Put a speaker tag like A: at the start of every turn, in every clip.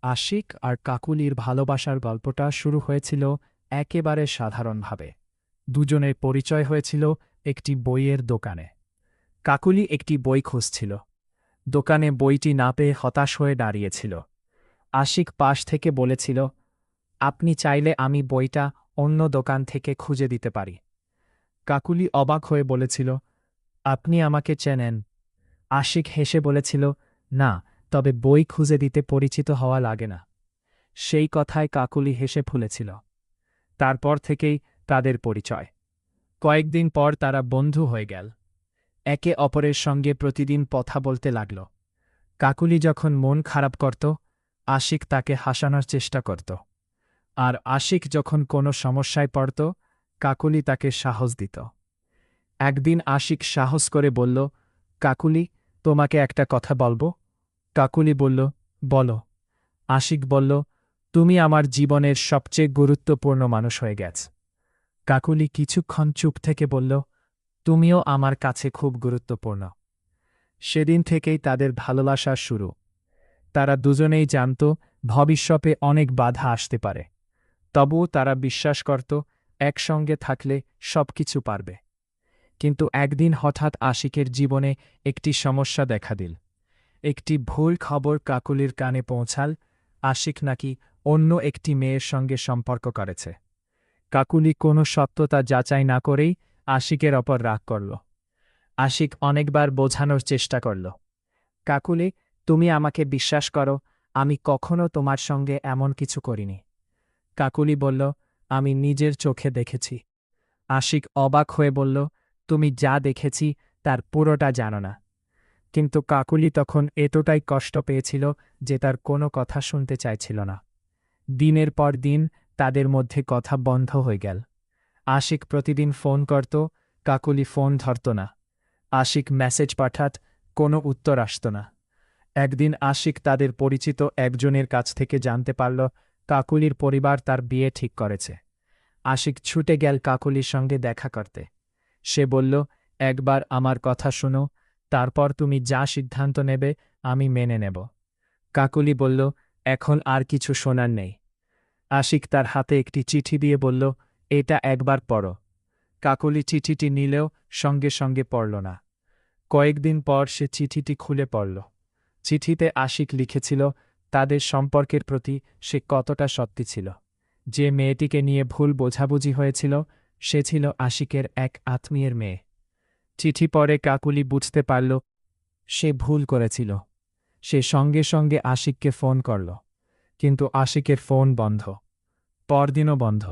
A: আশিক আর কাকুলির ভালোবাসার গল্পটা শুরু হয়েছিল একেবারে সাধারণভাবে। দুজনের পরিচয় হয়েছিল একটি বইয়ের দোকানে। কাকুলি একটি বই খুঁজছিল। দোকানে বইটি না পেয়ে হতাশ হয়ে দাঁড়িয়েছিল। আশিক পাশ থেকে বলেছিল, আপনি চাইলে আমি বইটা অন্য দোকান থেকে খুঁজে দিতে পারি। কাকুলি অবাক হয়ে বলেছিল, আপনি আমাকে চেনেন? আশিক হেসে বলেছিল, না, তবে বই খুঁজে দিতে পরিচিত হওয়া লাগে না। সেই কথায় কাকুলি হেসে ফুলেছিল। তারপর থেকেই তাদের পরিচয়। কয়েকদিন পর তারা বন্ধু হয়ে গেল। একে অপরের সঙ্গে প্রতিদিন কথা বলতে লাগল। কাকুলি যখন মন খারাপ করত, আশিক তাকে হাসানোর চেষ্টা করত। আর আশিক যখন কোনো সমস্যায় পড়ত, কাকুলি তাকে সাহস দিত। একদিন আশিক সাহস করে বলল, কাকুলি, তোমাকে একটা কথা বলবো? কাকুলি বলল, বলো। আশিক বলল, তুমি আমার জীবনের সবচেয়ে গুরুত্বপূর্ণ মানুষ হয়ে গেছ। কাকুলি কিছুক্ষণ চুপ থেকে বলল, তুমিও আমার কাছে খুব গুরুত্বপূর্ণ। সেদিন থেকেই তাদের ভালোবাসা শুরু। তারা দুজনেই জানত ভবিষ্যতে অনেক বাধা আসতে পারে, তবুও তারা বিশ্বাস করত একসঙ্গে থাকলে সবকিছু পারবে। কিন্তু একদিন হঠাৎ আশিকের জীবনে একটি সমস্যা দেখা দিল। একটি ভুল খবর কাকুলির কানে পৌঁছাল, আশিক নাকি অন্য একটি মেয়ের সঙ্গে সম্পর্ক করেছে। কাকুলি কোনো সত্যতা যাচাই না করেই আশিকের ওপর রাগ করল। আশিক অনেকবার বোঝানোর চেষ্টা করল, কাকুলি, তুমি আমাকে বিশ্বাস করো, আমি কখনো তোমার সঙ্গে এমন কিছু করিনি। কাকুলি বলল, আমি নিজের চোখে দেখেছি। আশিক অবাক হয়ে বলল, তুমি যা দেখেছি তার পুরোটা জানো না। কিন্তু কাকুলি তখন এতটাই কষ্ট পেয়েছিল যে তার কোনো কথা শুনতে চাইছিল না। দিনের পর দিন তাদের মধ্যে কথা বন্ধ হয়ে গেল। আশিক প্রতিদিন ফোন করত, কাকুলি ফোন ধরত না। আশিক মেসেজ পাঠাত, কোনো উত্তর আসত না। একদিন আশিক তাদের পরিচিত একজনের কাছ থেকে জানতে পারল কাকুলির পরিবার তার বিয়ে ঠিক করেছে। আশিক ছুটে গেল কাকুলির সঙ্গে দেখা করতে। সে বলল, একবার আমার কথা শোনো, তারপর তুমি যা সিদ্ধান্ত নেবে আমি মেনে নেব। কাকুলি বলল, এখন আর কিছু শোনার নেই। আশিক তার হাতে একটি চিঠি দিয়ে বলল, এটা একবার পড়ো। কাকুলি চিঠিটি নিলেও সঙ্গে সঙ্গে পড়ল না। কয়েকদিন পর সে চিঠিটি খুলে পড়ল। চিঠিতে আশিক লিখেছিল তাদের সম্পর্কের প্রতি সে কতটা সত্যি ছিল। যে মেয়েটিকে নিয়ে ভুল বোঝাবুঝি হয়েছিল সে ছিল আশিকের এক আত্মীয়ের মেয়ে। চিঠি পড়ে কাকুলি বুঝতে পারল সে ভুল করেছিল। সে সঙ্গে সঙ্গে আশিককে ফোন করল, কিন্তু আশিকের ফোন বন্ধ। পরদিনও বন্ধ।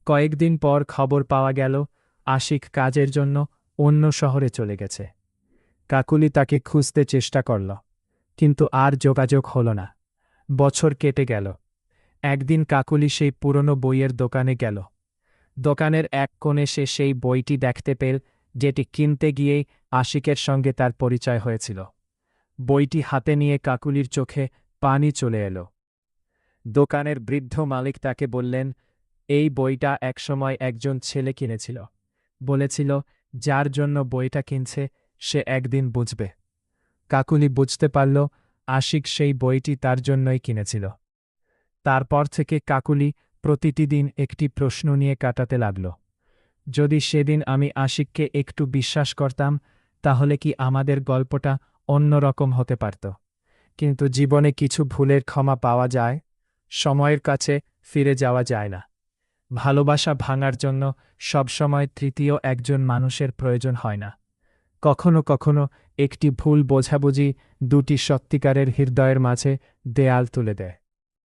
A: কয়েকদিন পর খবর পাওয়া গেল আশিক কাজের জন্য অন্য শহরে চলে গেছে। কাকুলি তাকে খুঁজতে চেষ্টা করল, কিন্তু আর যোগাযোগ হল না। বছর কেটে গেল। একদিন কাকুলি সেই পুরনো বইয়ের দোকানে গেল। দোকানের এক কোণে সে সেই বইটি দেখতে পেল যেটি কিনতে গিয়েই আশিকের সঙ্গে তার পরিচয় হয়েছিল। বইটি হাতে নিয়ে কাকুলির চোখে পানি চলে এলো। দোকানের বৃদ্ধ মালিক তাকে বললেন, এই বইটা একসময় একজন ছেলে কিনেছিল। বলেছিল, যার জন্য বইটা কিনছে সে একদিন বুঝবে। কাকুলি বুঝতে পারল আশিক সেই বইটি তার জন্যই কিনেছিল। তারপর থেকে কাকুলি প্রতিটি দিন একটি প্রশ্ন নিয়ে কাটাতে লাগল। যদি সেদিন আমি আশিককে একটু বিশ্বাস করতাম তাহলে কি আমাদের গল্পটা অন্যরকম হতে পারত? কিন্তু জীবনে কিছু ভুলের ক্ষমা পাওয়া যায়, সময়ের কাছে ফিরে যাওয়া যায় না। ভালোবাসা ভাঙার জন্য সবসময় তৃতীয় একজন মানুষের প্রয়োজন হয় না। কখনো কখনো একটি ভুল বোঝাবুঝি দুটি সত্যিকারের হৃদয়ের মাঝে দেয়াল তুলে দেয়।